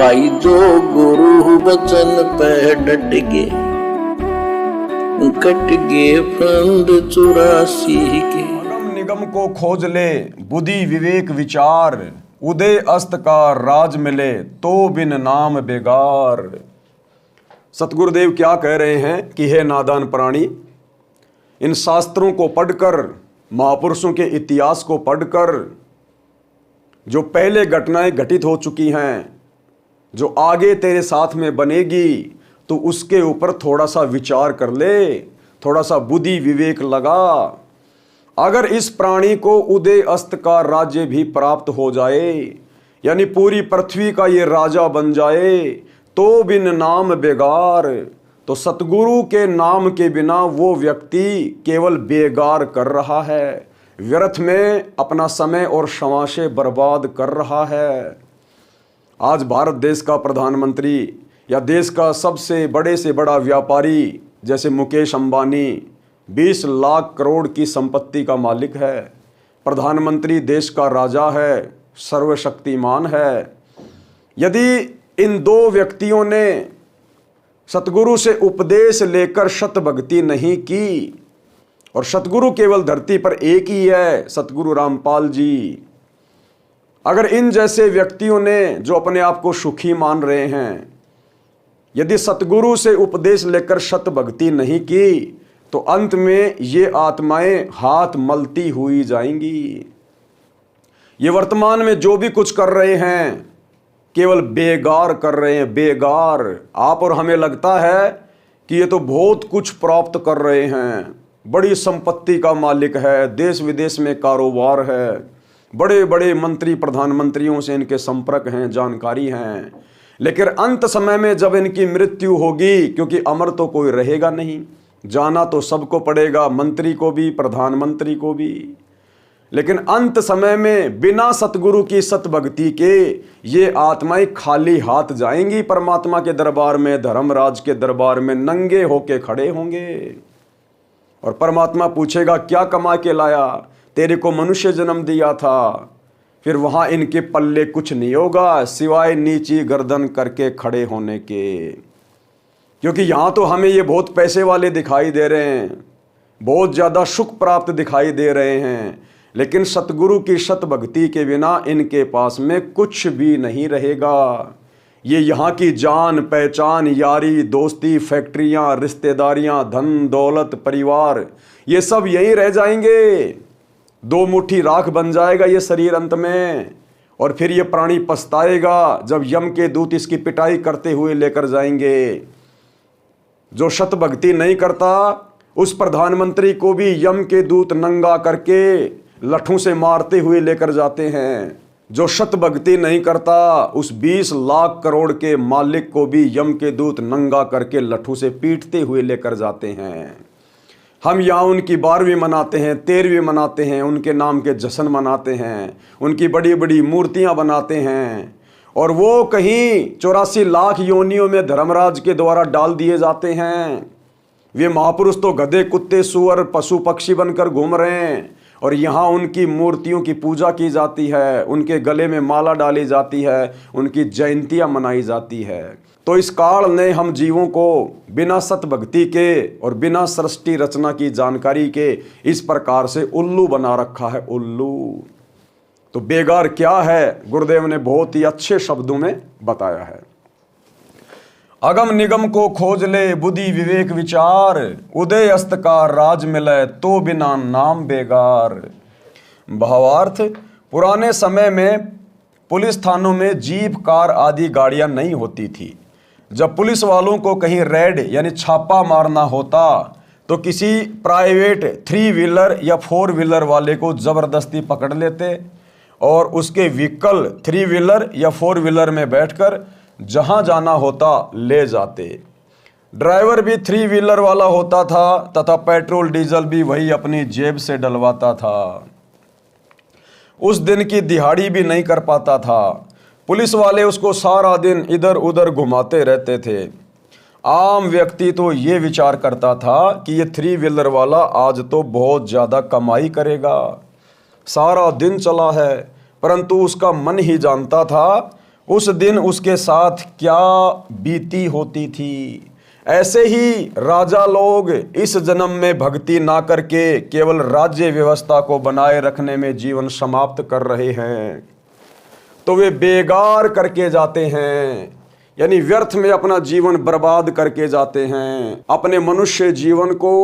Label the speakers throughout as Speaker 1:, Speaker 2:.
Speaker 1: भाई जो गुरु वचन पे डट गे, कट गे फंद 84 के।
Speaker 2: अगम निगम को खोज ले बुद्धि विवेक विचार, उदय अस्त का राज मिले तो बिन नाम बेगार। सतगुरुदेव क्या कह रहे हैं कि हे नादान प्राणी, इन शास्त्रों को पढ़कर, महापुरुषों के इतिहास को पढ़कर जो पहले घटनाएं घटित हो चुकी हैं, जो आगे तेरे साथ में बनेगी, तो उसके ऊपर थोड़ा सा विचार कर ले, थोड़ा सा बुद्धि विवेक लगा। अगर इस प्राणी को उदय अस्त का राज्य भी प्राप्त हो जाए, यानी पूरी पृथ्वी का ये राजा बन जाए, तो बिन नाम बेगार, तो सतगुरु के नाम के बिना वो व्यक्ति केवल बेगार कर रहा है, व्यर्थ में अपना समय और शमाशे बर्बाद कर रहा है। आज भारत देश का प्रधानमंत्री या देश का सबसे बड़े से बड़ा व्यापारी जैसे मुकेश अंबानी 20 लाख करोड़ की संपत्ति का मालिक है, प्रधानमंत्री देश का राजा है, सर्वशक्तिमान है। यदि इन दो व्यक्तियों ने सतगुरु से उपदेश लेकर शत भक्ति नहीं की, और सतगुरु केवल धरती पर एक ही है, सतगुरु रामपाल जी, अगर इन जैसे व्यक्तियों ने जो अपने आप को सुखी मान रहे हैं, यदि सतगुरु से उपदेश लेकर शत भक्ति नहीं की, तो अंत में ये आत्माएं हाथ मलती हुई जाएंगी। ये वर्तमान में जो भी कुछ कर रहे हैं केवल बेगार कर रहे हैं, बेगार। आप और हमें लगता है कि ये तो बहुत कुछ प्राप्त कर रहे हैं, बड़ी संपत्ति का मालिक है, देश विदेश में कारोबार है, बड़े बड़े मंत्री प्रधानमंत्रियों से इनके संपर्क हैं, जानकारी हैं, लेकिन अंत समय में जब इनकी मृत्यु होगी, क्योंकि अमर तो कोई रहेगा नहीं, जाना तो सबको पड़ेगा, मंत्री को भी प्रधानमंत्री को भी, लेकिन अंत समय में बिना सतगुरु की सतभक्ति के ये आत्माएं खाली हाथ जाएंगी परमात्मा के दरबार में, धर्मराज के दरबार में नंगे होके खड़े होंगे। और परमात्मा पूछेगा क्या कमा के लाया, तेरे को मनुष्य जन्म दिया था। फिर वहाँ इनके पल्ले कुछ नहीं होगा सिवाय नीची गर्दन करके खड़े होने के, क्योंकि यहाँ तो हमें ये बहुत पैसे वाले दिखाई दे रहे हैं, बहुत ज़्यादा सुख प्राप्त दिखाई दे रहे हैं, लेकिन सतगुरु की सतभक्ति के बिना इनके पास में कुछ भी नहीं रहेगा। ये यहाँ की जान पहचान, यारी दोस्ती, फैक्ट्रियाँ, रिश्तेदारियाँ, धन दौलत, परिवार, ये सब यहीं रह जाएंगे। दो मुट्ठी राख बन जाएगा ये शरीर अंत में, और फिर ये प्राणी पछताएगा जब यम के दूत इसकी पिटाई करते हुए लेकर जाएंगे। जो शत भक्ति नहीं करता उस प्रधानमंत्री को भी यम के दूत नंगा करके लठों से मारते हुए लेकर जाते हैं। जो शत भक्ति नहीं करता उस 20 लाख करोड़ के मालिक को भी यम के दूत नंगा करके लठों से पीटते हुए लेकर जाते हैं। हम यहाँ उनकी 12वीं मनाते हैं, 13वीं मनाते हैं, उनके नाम के जश्न मनाते हैं, उनकी बड़ी बड़ी मूर्तियाँ बनाते हैं, और वो कहीं 84 लाख योनियों में धर्मराज के द्वारा डाल दिए जाते हैं। वे महापुरुष तो गधे कुत्ते सुअर पशु पक्षी बनकर घूम रहे हैं, और यहाँ उनकी मूर्तियों की पूजा की जाती है, उनके गले में माला डाली जाती है, उनकी जयंतियाँ मनाई जाती है। तो इस काल ने हम जीवों को बिना सतभक्ति के और बिना सृष्टि रचना की जानकारी के इस प्रकार से उल्लू बना रखा है, उल्लू। तो बेगार क्या है, गुरुदेव ने बहुत ही अच्छे शब्दों में बताया है। अगम निगम को खोज ले बुद्धि विवेक विचार, उदय अस्त का राज मिले तो बिना नाम बेगार। भावार्थ, पुराने समय में पुलिस थानों में जीप कार आदि गाड़ियां नहीं होती थी। जब पुलिस वालों को कहीं रेड यानी छापा मारना होता तो किसी प्राइवेट 3 व्हीलर या 4 व्हीलर वाले को ज़बरदस्ती पकड़ लेते और उसके व्हीकल 3 व्हीलर या 4 व्हीलर में बैठकर जहां जाना होता ले जाते। ड्राइवर भी 3 व्हीलर वाला होता था तथा पेट्रोल डीजल भी वही अपनी जेब से डलवाता था। उस दिन की दिहाड़ी भी नहीं कर पाता था। पुलिस वाले उसको सारा दिन इधर उधर घुमाते रहते थे। आम व्यक्ति तो ये विचार करता था कि ये 3 व्हीलर वाला आज तो बहुत ज़्यादा कमाई करेगा, सारा दिन चला है, परंतु उसका मन ही जानता था उस दिन उसके साथ क्या बीती होती थी। ऐसे ही राजा लोग इस जन्म में भक्ति ना करके केवल राज्य व्यवस्था को बनाए रखने में जीवन समाप्त कर रहे हैं, तो वे बेगार करके जाते हैं, यानी व्यर्थ में अपना जीवन बर्बाद करके जाते हैं, अपने मनुष्य जीवन को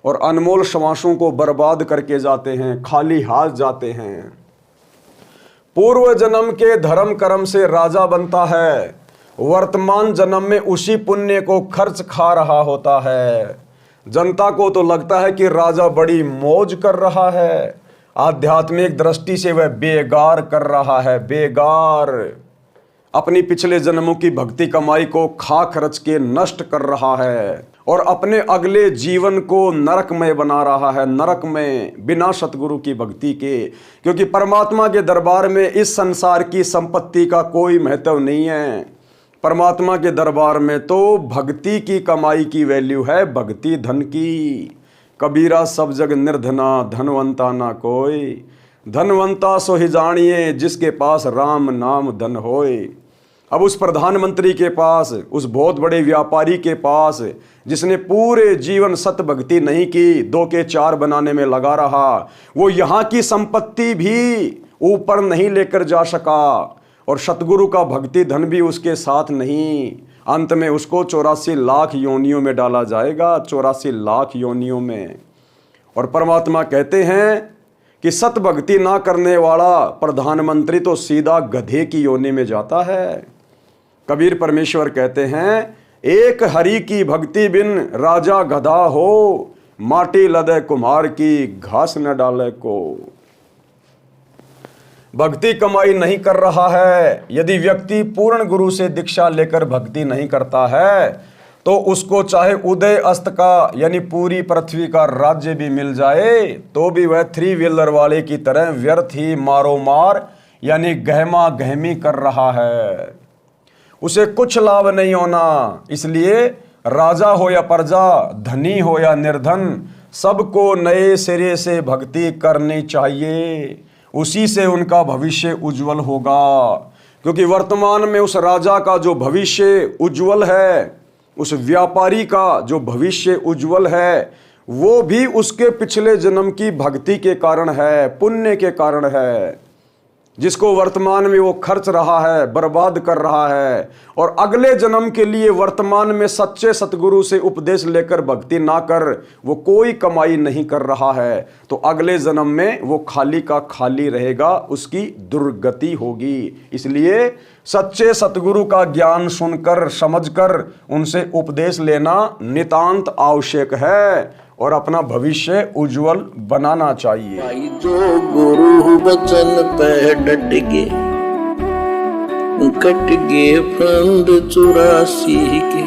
Speaker 2: और अनमोल श्वासों को बर्बाद करके जाते हैं, खाली हाथ जाते हैं। पूर्व जन्म के धर्म कर्म से राजा बनता है, वर्तमान जन्म में उसी पुण्य को खर्च खा रहा होता है। जनता को तो लगता है कि राजा बड़ी मौज कर रहा है, आध्यात्मिक दृष्टि से वह बेगार कर रहा है, बेगार अपनी पिछले जन्मों की भक्ति कमाई को खा खर्च के नष्ट कर रहा है और अपने अगले जीवन को नरकमय बना रहा है, नरकमय, बिना सतगुरु की भक्ति के। क्योंकि परमात्मा के दरबार में इस संसार की संपत्ति का कोई महत्व नहीं है। परमात्मा के दरबार में तो भक्ति की कमाई की वैल्यू है, भक्ति धन की। कबीरा सब जग निर्धना, धनवंता ना कोई, धनवंता सो ही जानिए जिसके पास राम नाम धन होए। अब उस प्रधानमंत्री के पास, उस बहुत बड़े व्यापारी के पास, जिसने पूरे जीवन सत भक्ति नहीं की, 2 के 4 बनाने में लगा रहा, वो यहाँ की संपत्ति भी ऊपर नहीं लेकर जा सका और सतगुरु का भक्ति धन भी उसके साथ नहीं। अंत में उसको 84 लाख योनियों में डाला जाएगा, 84 लाख योनियों में। और परमात्मा कहते हैं कि सत भक्ति ना करने वाला प्रधानमंत्री तो सीधा गधे की योनि में जाता है। कबीर परमेश्वर कहते हैं, एक हरि की भक्ति बिन राजा गधा हो, माटी लदे कुम्हार की घास न डाले को। भक्ति कमाई नहीं कर रहा है। यदि व्यक्ति पूर्ण गुरु से दीक्षा लेकर भक्ति नहीं करता है तो उसको चाहे उदय अस्त का यानी पूरी पृथ्वी का राज्य भी मिल जाए तो भी वह 3 व्हीलर वाले की तरह व्यर्थ ही मारो मार यानी गहमा गहमी कर रहा है। उसे कुछ लाभ नहीं होना। इसलिए राजा हो या प्रजा, धनी हो या निर्धन, सबको नए सिरे से भक्ति करनी चाहिए। उसी से उनका भविष्य उज्जवल होगा। क्योंकि वर्तमान में उस राजा का जो भविष्य उज्जवल है, उस व्यापारी का जो भविष्य उज्जवल है, वो भी उसके पिछले जन्म की भक्ति के कारण है, पुण्य के कारण है, जिसको वर्तमान में वो खर्च रहा है, बर्बाद कर रहा है। और अगले जन्म के लिए वर्तमान में सच्चे सतगुरु से उपदेश लेकर भक्ति ना कर वो कोई कमाई नहीं कर रहा है, तो अगले जन्म में वो खाली का खाली रहेगा, उसकी दुर्गति होगी। इसलिए सच्चे सतगुरु का ज्ञान सुनकर समझकर उनसे उपदेश लेना नितांत आवश्यक है और अपना भविष्य उज्जवल बनाना चाहिए।
Speaker 1: भाई जो गुरु वचन पे डट गे, कट गे फंद 84 के,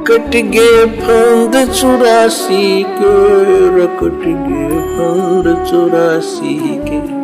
Speaker 1: कट गे फंद 84 के, कट गे फंद 84 के।